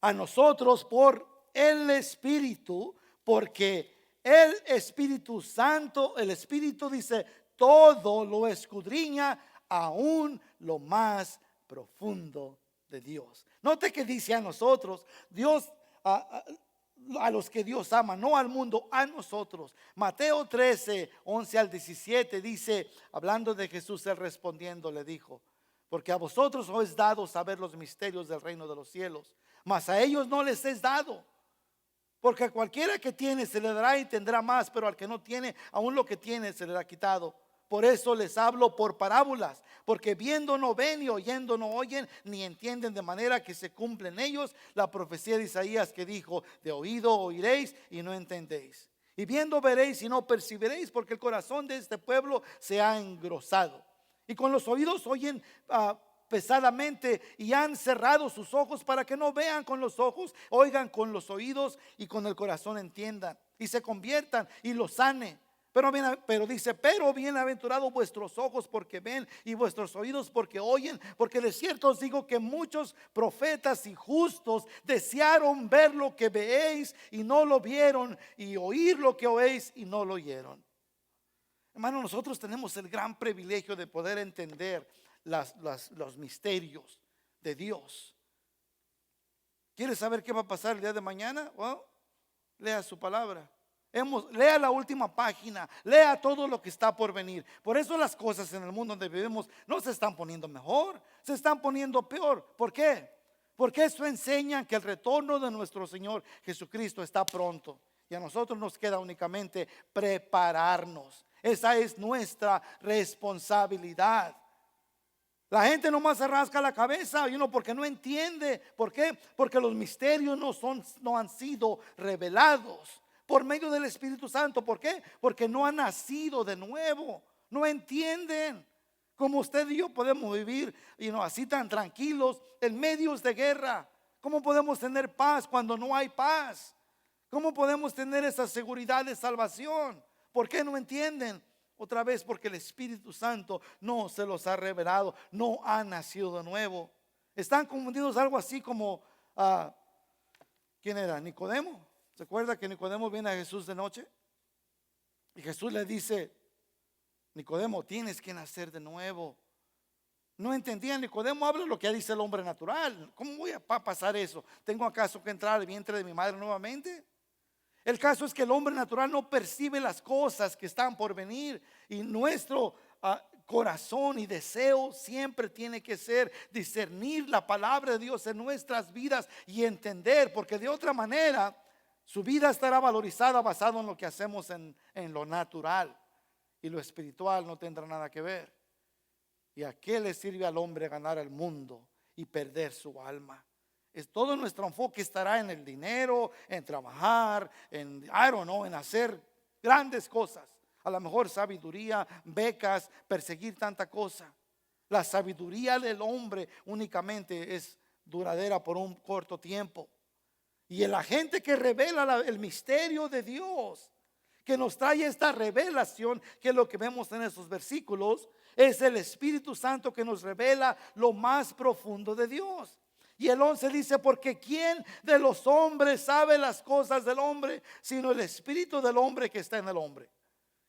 a nosotros por el Espíritu, porque el Espíritu Santo, el Espíritu dice, todo lo escudriña, aún lo más profundo de Dios. Note que dice a nosotros, Dios, a los que Dios ama, no al mundo, a nosotros. Mateo 13, 11 al 17 dice, hablando de Jesús, él respondiendo le dijo, porque a vosotros os es dado saber los misterios del reino de los cielos, mas a ellos no les es dado. Porque a cualquiera que tiene se le dará y tendrá más, pero al que no tiene, aún lo que tiene se le ha quitado. Por eso les hablo por parábolas, porque viendo no ven y oyendo no oyen, ni entienden, de manera que se cumple en ellos la profecía de Isaías que dijo, de oído oiréis y no entendéis, y viendo veréis y no percibiréis, porque el corazón de este pueblo se ha engrosado, y con los oídos oyen pesadamente, y han cerrado sus ojos para que no vean con los ojos, oigan con los oídos y con el corazón entiendan, y se conviertan y los sane. Pero dice, pero bienaventurados vuestros ojos porque ven y vuestros oídos porque oyen, porque de cierto os digo que muchos profetas y justos desearon ver lo que veéis y no lo vieron, y oír lo que oéis y no lo oyeron. Hermano, nosotros tenemos el gran privilegio de poder entender los misterios de Dios. ¿Quieres saber qué va a pasar el día de mañana? Well, lea su palabra. Lea la última página, lea todo lo que está por venir. Por eso las cosas en el mundo donde vivimos no se están poniendo mejor, se están poniendo peor. ¿Por qué? Porque eso enseña que el retorno de nuestro Señor Jesucristo está pronto, y a nosotros nos queda únicamente prepararnos. Esa es nuestra responsabilidad. La gente nomás se rasca la cabeza, porque no entiende. ¿Por qué? Porque los misterios no han sido revelados por medio del Espíritu Santo. ¿Por qué? Porque no han nacido de nuevo. No entienden cómo usted y yo podemos vivir así tan tranquilos en medios de guerra. ¿Cómo podemos tener paz cuando no hay paz? ¿Cómo podemos tener esa seguridad de salvación? ¿Por qué no entienden? Otra vez, porque el Espíritu Santo no se los ha revelado, no han nacido de nuevo. Están confundidos, algo así como ¿quién era? Nicodemo. ¿Se acuerda que Nicodemo viene a Jesús de noche? Y Jesús le dice, Nicodemo, tienes que nacer de nuevo. No entendía Nicodemo, habla lo que dice el hombre natural. ¿Cómo voy a pasar eso? ¿Tengo acaso que entrar al vientre de mi madre nuevamente? El caso es que el hombre natural no percibe las cosas que están por venir, y nuestro corazón y deseo siempre tiene que ser discernir la palabra de Dios en nuestras vidas y entender, porque de otra manera su vida estará valorizada basado en lo que hacemos en lo natural, y lo espiritual no tendrá nada que ver. ¿Y a qué le sirve al hombre ganar el mundo y perder su alma? Todo nuestro enfoque estará en el dinero, en trabajar, en en hacer grandes cosas. A lo mejor sabiduría, becas, perseguir tanta cosa. La sabiduría del hombre únicamente es duradera por un corto tiempo. Y la gente que revela el misterio de Dios, que nos trae esta revelación, que es lo que vemos en esos versículos, es el Espíritu Santo que nos revela lo más profundo de Dios. Y el 11 dice: porque ¿quién de los hombres sabe las cosas del hombre, sino el espíritu del hombre que está en el hombre?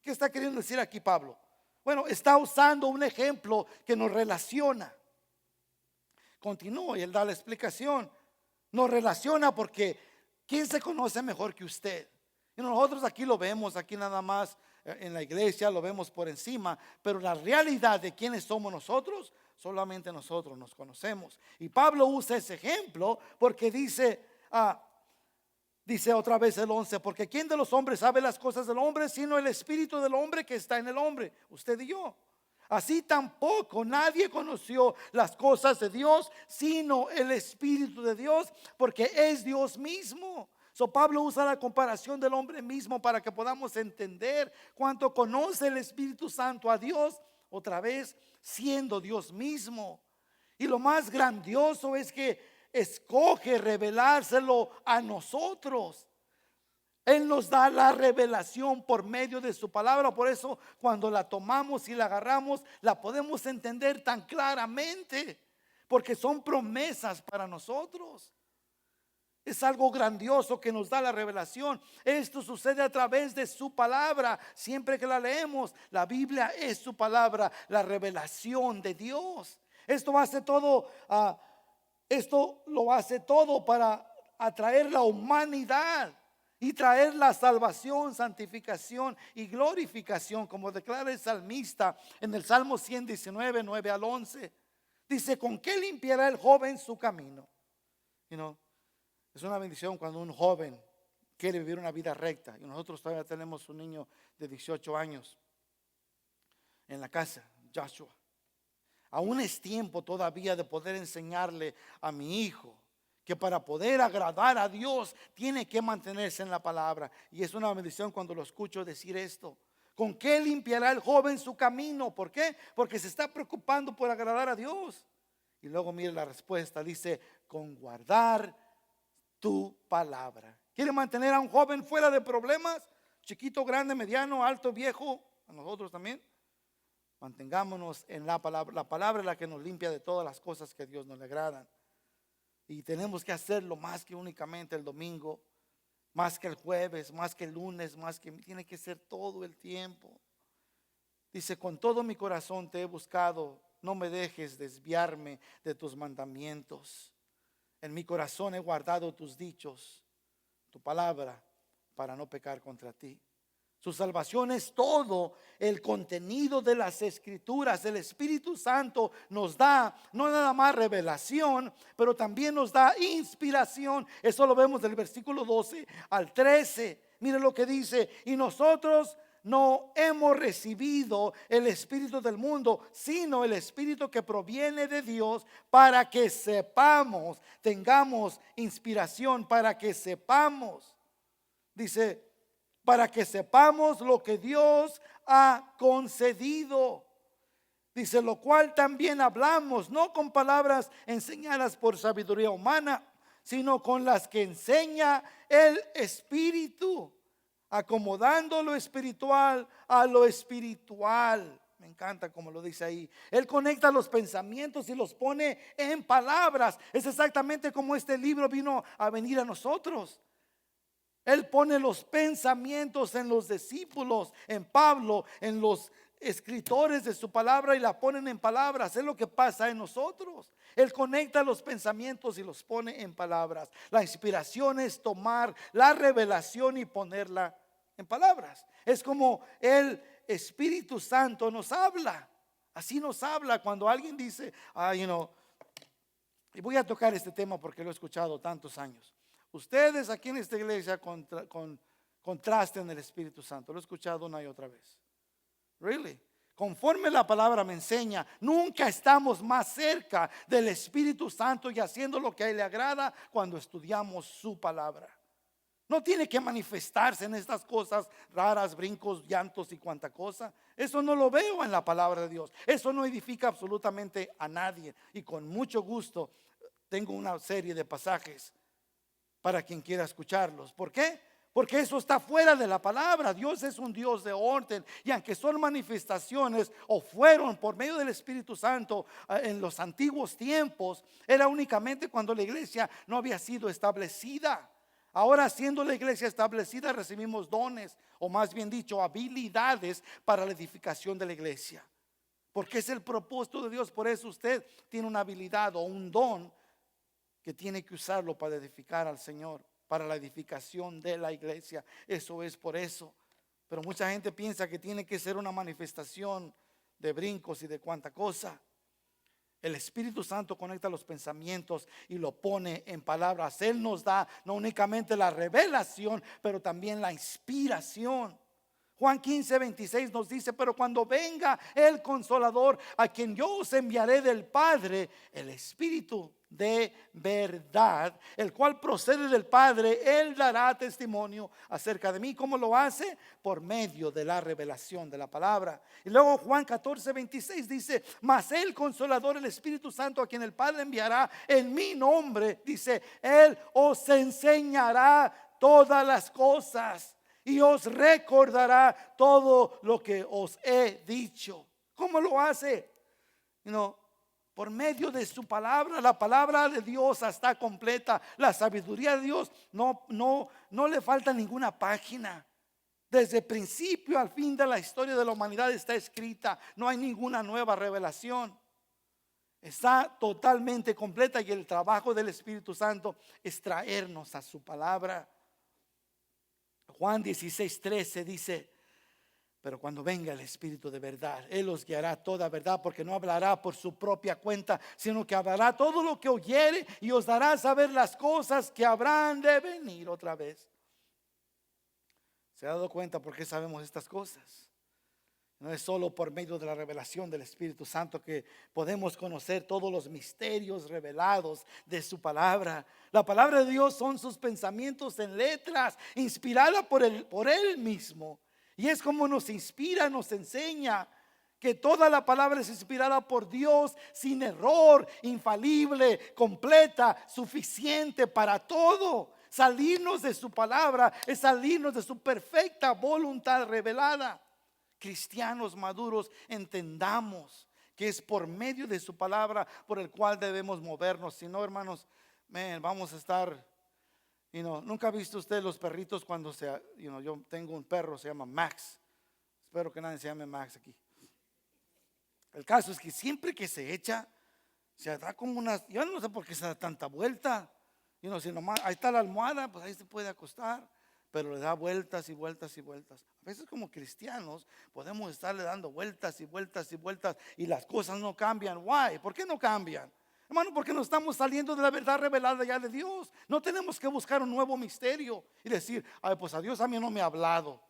¿Qué está queriendo decir aquí Pablo? Bueno, está usando un ejemplo que nos relaciona. Continúa y él da la explicación. Nos relaciona porque ¿quién se conoce mejor que usted? Y nosotros aquí lo vemos, aquí nada más en la iglesia lo vemos por encima, pero la realidad de quiénes somos nosotros, solamente nosotros nos conocemos. Y Pablo usa ese ejemplo porque dice otra vez el 11: porque ¿quién de los hombres sabe las cosas del hombre, sino el espíritu del hombre que está en el hombre? Usted y yo. Así tampoco nadie conoció las cosas de Dios, sino el Espíritu de Dios, porque es Dios mismo. Pablo usa la comparación del hombre mismo para que podamos entender cuánto conoce el Espíritu Santo a Dios, otra vez siendo Dios mismo. Y lo más grandioso es que escoge revelárselo a nosotros. Él nos da la revelación por medio de su palabra. Por eso cuando la tomamos y la agarramos, la podemos entender tan claramente, porque son promesas para nosotros. Es algo grandioso que nos da la revelación. Esto sucede a través de su palabra. Siempre que la leemos, la Biblia es su palabra, la revelación de Dios. Esto lo hace todo para atraer la humanidad y traer la salvación, santificación y glorificación, como declara el salmista en el Salmo 119, 9 al 11. Dice: ¿con qué limpiará el joven su camino? Es una bendición cuando un joven quiere vivir una vida recta. Y nosotros todavía tenemos un niño de 18 años en la casa, Joshua. Aún es tiempo todavía de poder enseñarle a mi hijo que para poder agradar a Dios tiene que mantenerse en la palabra. Y es una bendición cuando lo escucho decir esto: ¿con qué limpiará el joven su camino? ¿Por qué? Porque se está preocupando por agradar a Dios. Y luego mire la respuesta, dice: con guardar tu palabra. ¿Quiere mantener a un joven fuera de problemas? Chiquito, grande, mediano, alto, viejo, a nosotros también. Mantengámonos en la palabra. La palabra es la que nos limpia de todas las cosas que a Dios no le agradan. Y tenemos que hacerlo más que únicamente el domingo, más que el jueves, más que el lunes, tiene que ser todo el tiempo. Dice: con todo mi corazón te he buscado, no me dejes desviarme de tus mandamientos. En mi corazón he guardado tus dichos, tu palabra, para no pecar contra ti. Su salvación es todo el contenido de las Escrituras. El Espíritu Santo nos da no nada más revelación, pero también nos da inspiración. Eso lo vemos del versículo 12 al 13. Mire lo que dice: y nosotros no hemos recibido el espíritu del mundo, sino el espíritu que proviene de Dios, para que sepamos, tengamos inspiración, para que sepamos. Dice: para que sepamos lo que Dios ha concedido. Dice: lo cual también hablamos, no con palabras enseñadas por sabiduría humana, sino con las que enseña el Espíritu, acomodando lo espiritual a lo espiritual. Me encanta como lo dice ahí. Él conecta los pensamientos y los pone en palabras. Es exactamente como este libro vino a venir a nosotros. Él pone los pensamientos en los discípulos, en Pablo, en los escritores de su palabra, y la ponen en palabras. Es lo que pasa en nosotros. Él conecta los pensamientos y los pone en palabras. La inspiración es tomar la revelación y ponerla en palabras. Es como Él Espíritu Santo nos habla. Así nos habla cuando alguien dice, y voy a tocar este tema porque lo he escuchado tantos años. Ustedes aquí en esta iglesia contrasten el Espíritu Santo. Lo he escuchado una y otra vez. Really? Conforme la palabra me enseña, nunca estamos más cerca del Espíritu Santo y haciendo lo que a Él le agrada cuando estudiamos su palabra. No tiene que manifestarse en estas cosas raras, brincos, llantos y cuanta cosa. Eso no lo veo en la palabra de Dios. Eso no edifica absolutamente a nadie. Y con mucho gusto tengo una serie de pasajes para quien quiera escucharlos. ¿Por qué? Porque eso está fuera de la palabra. Dios es un Dios de orden. Y aunque son manifestaciones o fueron por medio del Espíritu Santo en los antiguos tiempos, era únicamente cuando la iglesia no había sido establecida. Ahora, siendo la iglesia establecida, recibimos dones, o más bien dicho, habilidades para la edificación de la iglesia. Porque es el propósito de Dios. Por eso usted tiene una habilidad o un don que tiene que usarlo para edificar al Señor, para la edificación de la iglesia. Eso es por eso. Pero mucha gente piensa que tiene que ser una manifestación de brincos y de cuanta cosa. El Espíritu Santo conecta los pensamientos y lo pone en palabras. Él nos da no únicamente la revelación, pero también la inspiración. Juan 15:26 nos dice: pero cuando venga el Consolador, a quien yo os enviaré del Padre, el Espíritu de verdad, el cual procede del Padre, Él dará testimonio acerca de mí. ¿Cómo lo hace? Por medio de la revelación de la palabra. Y luego Juan 14:26 dice: mas el Consolador, el Espíritu Santo, a quien el Padre enviará en mi nombre, dice, Él os enseñará todas las cosas y os recordará todo lo que os he dicho. ¿Cómo lo hace? Por medio de su palabra. La palabra de Dios está completa. La sabiduría de Dios no le falta ninguna página. Desde el principio al fin de la historia de la humanidad está escrita. No hay ninguna nueva revelación. Está totalmente completa, y el trabajo del Espíritu Santo es traernos a su palabra. Juan 16:13 dice: pero cuando venga el Espíritu de verdad, Él os guiará toda verdad, porque no hablará por su propia cuenta, sino que hablará todo lo que oyere y os dará a saber las cosas que habrán de venir. Otra vez, ¿se ha dado cuenta por qué sabemos estas cosas? No es solo por medio de la revelación del Espíritu Santo que podemos conocer todos los misterios revelados de su palabra. La palabra de Dios son sus pensamientos en letras, inspirada por él mismo. Y es como nos inspira, nos enseña que toda la palabra es inspirada por Dios, sin error, infalible, completa, suficiente para todo. Salirnos de su palabra es salirnos de su perfecta voluntad revelada. Cristianos maduros, entendamos que es por medio de su palabra por el cual debemos movernos. Si no, hermanos, vamos a estar... nunca ha visto usted los perritos cuando yo tengo un perro, se llama Max. Espero que nadie se llame Max aquí. El caso es que siempre que se echa, se da como yo no sé por qué se da tanta vuelta. Si nomás, ahí está la almohada, pues ahí se puede acostar, pero le da vueltas y vueltas y vueltas. A veces como cristianos podemos estarle dando vueltas y vueltas y vueltas y las cosas no cambian. Why? ¿Por qué no cambian? Hermano, porque no estamos saliendo de la verdad revelada ya de Dios. No tenemos que buscar un nuevo misterio y decir: ay, pues a Dios a mí no me ha hablado.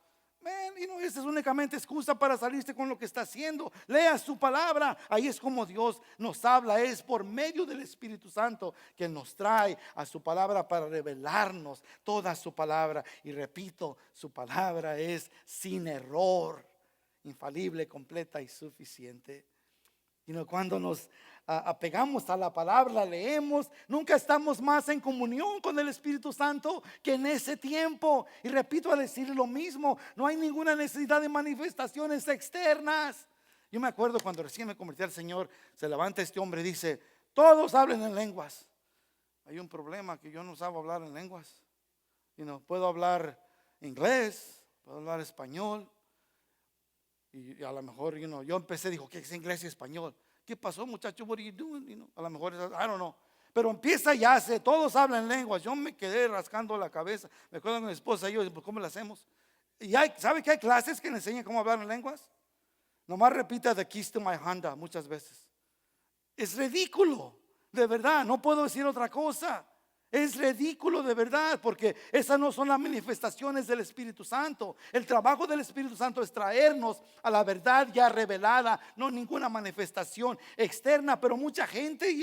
Esa es únicamente excusa para salirse con lo que está haciendo. Lea su palabra. Ahí es como Dios nos habla. Es por medio del Espíritu Santo que nos trae a su palabra para revelarnos toda su palabra. Y repito, su palabra es sin error, infalible, completa y suficiente. Cuando nos apegamos a la palabra, leemos, nunca estamos más en comunión con el Espíritu Santo que en ese tiempo. Y repito a decir lo mismo: no hay ninguna necesidad de manifestaciones externas. Yo me acuerdo cuando recién me convertí al Señor, se levanta este hombre y dice: todos hablen en lenguas. Hay un problema, que yo no sabo hablar en lenguas. Puedo hablar inglés, puedo hablar español. Y a lo mejor, yo empecé, dijo: ¿qué es inglés y español? ¿Qué pasó, muchacho? What are you doing? A lo mejor, I don't know. Pero empieza y todos hablan lenguas. Yo me quedé rascando la cabeza. Me acuerdo de mi esposa y yo: pues, ¿cómo lo hacemos? ¿Sabe que hay clases que le enseñan cómo hablar en lenguas? Nomás repita the keys to my Honda muchas veces. Es ridículo, de verdad, no puedo decir otra cosa. Es ridículo de verdad, porque esas no son las manifestaciones del Espíritu Santo. El trabajo del Espíritu Santo es traernos a la verdad ya revelada, no ninguna manifestación externa. Pero mucha gente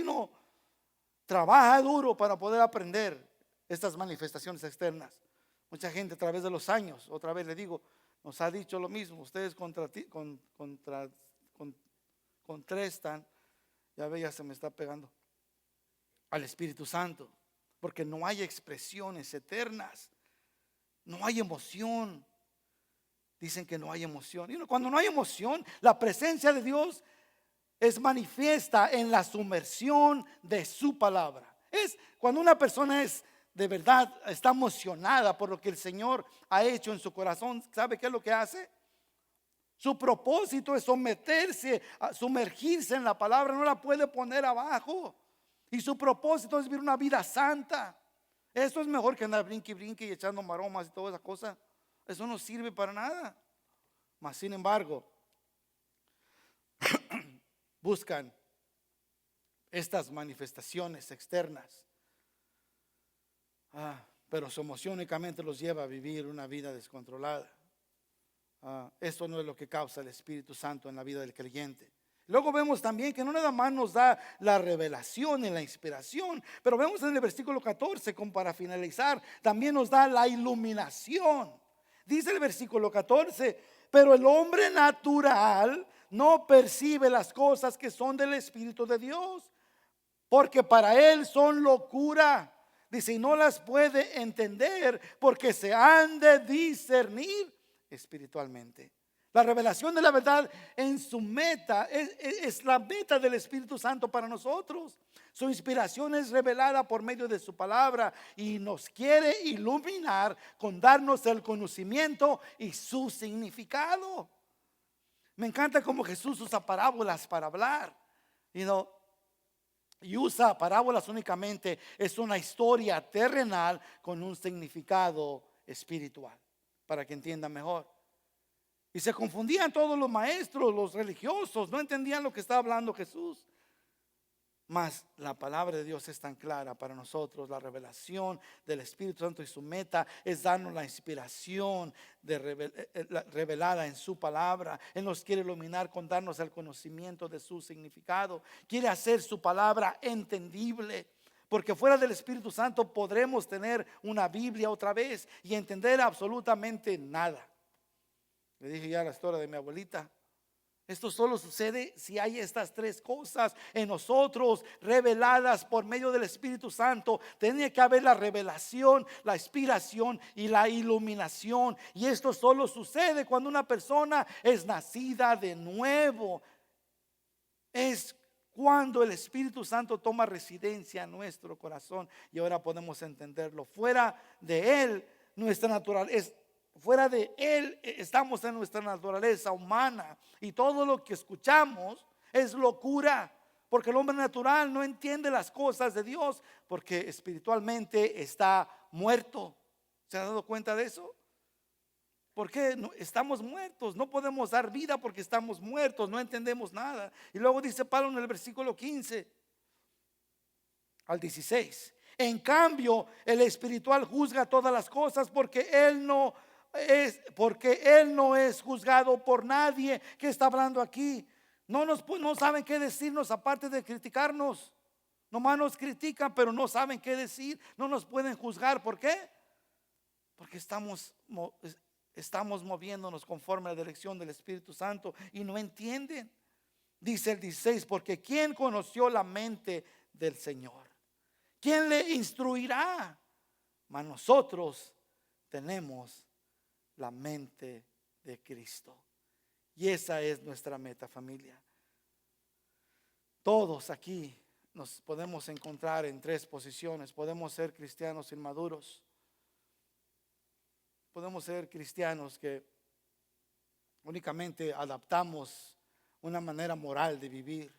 trabaja duro para poder aprender estas manifestaciones externas. Mucha gente a través de los años, otra vez le digo, nos ha dicho lo mismo. Ustedes contrastan, ya ve, ya se me está pegando, al Espíritu Santo, porque no hay expresiones eternas, no hay emoción. Dicen que no hay emoción. Y cuando no hay emoción, la presencia de Dios es manifiesta en la sumersión de su palabra. Es cuando una persona es de verdad, está emocionada por lo que el Señor ha hecho en su corazón. ¿Sabe qué es lo que hace? Su propósito es sumergirse en la palabra, no la puede poner abajo. Y su propósito es vivir una vida santa. Esto es mejor que andar brinque y echando maromas y toda esa cosa. Eso no sirve para nada. Mas sin embargo, buscan estas manifestaciones externas. Pero su emoción únicamente los lleva a vivir una vida descontrolada. Esto no es lo que causa el Espíritu Santo en la vida del creyente. Luego vemos también que no nada más nos da la revelación y la inspiración, pero vemos en el versículo 14, como para finalizar, también nos da la iluminación. Dice el versículo 14: pero el hombre natural no percibe las cosas que son del Espíritu de Dios, porque para él son locura. Dice, y no las puede entender porque se han de discernir espiritualmente. La revelación de la verdad en su meta es la meta del Espíritu Santo para nosotros. Su inspiración es revelada por medio de su palabra y nos quiere iluminar con darnos el conocimiento y su significado. Me encanta cómo Jesús usa parábolas para hablar. Y usa parábolas únicamente. Es una historia terrenal con un significado espiritual, para que entiendan mejor. Y se confundían todos los maestros, los religiosos, no entendían lo que estaba hablando Jesús. Mas la palabra de Dios es tan clara para nosotros. La revelación del Espíritu Santo y su meta es darnos la inspiración revelada en su palabra. Él nos quiere iluminar con darnos el conocimiento de su significado. Quiere hacer su palabra entendible, porque fuera del Espíritu Santo podremos tener una Biblia otra vez y entender absolutamente nada. Le dije ya la historia de mi abuelita. Esto solo sucede si hay estas tres cosas en nosotros reveladas por medio del Espíritu Santo. Tiene que haber la revelación, la inspiración y la iluminación. Y esto solo sucede cuando una persona es nacida de nuevo. Es cuando el Espíritu Santo toma residencia en nuestro corazón. Y ahora podemos entenderlo. Fuera de Él, nuestra naturaleza, fuera de Él estamos en nuestra naturaleza humana, y todo lo que escuchamos es locura, porque el hombre natural no entiende las cosas de Dios, porque espiritualmente está muerto. ¿Se ha dado cuenta de eso? Porque estamos muertos, no podemos dar vida porque estamos muertos, no entendemos nada. Y luego dice Pablo en el versículo 15 al 16: en cambio el espiritual juzga todas las cosas, porque él no es juzgado por nadie. ¿Qué está hablando aquí? No saben qué decirnos aparte de criticarnos. Nomás nos critican, pero no saben qué decir. No nos pueden juzgar. ¿Por qué? Porque estamos moviéndonos conforme a la dirección del Espíritu Santo y no entienden. Dice el 16: porque ¿quién conoció la mente del Señor? ¿Quién le instruirá? Mas nosotros tenemos la mente de Cristo. Y esa es nuestra meta, familia. Todos aquí nos podemos encontrar en tres posiciones. Podemos ser cristianos inmaduros. Podemos ser cristianos que únicamente adaptamos una manera moral de vivir.